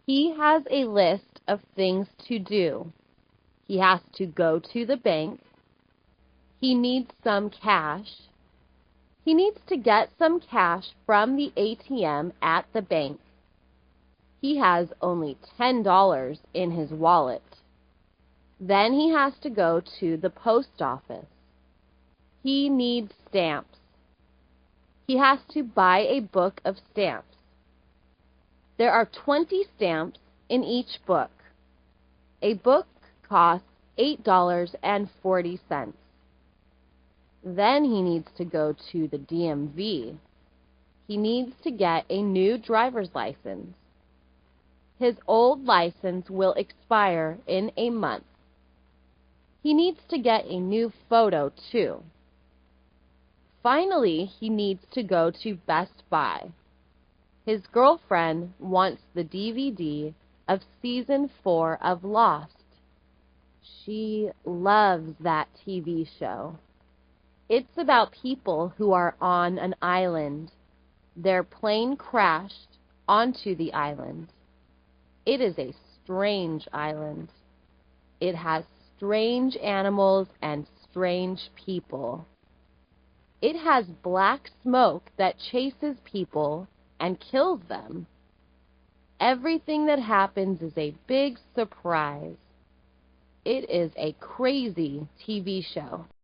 He has a list of things to do. He has to go to the bank. He needs some cash. He needs to get some cash from the ATM at the bank. He has only $10 in his wallet. Then he has to go to the post office. He needs stamps. He has to buy a book of stamps. There are 20 stamps in each book. A book costs $8.40. Then he needs to go to the DMV. He needs to get a new driver's license. His old license will expire in a month. He needs to get a new photo too. Finally, he needs to go to Best Buy. His girlfriend wants the DVD of Season 4 of Lost. She loves that TV show. It's about people who are on an island. Their plane crashed onto the island. It is a strange island. It has strange animals and strange people. It has black smoke that chases people and kills them. Everything that happens is a big surprise. It is a crazy TV show.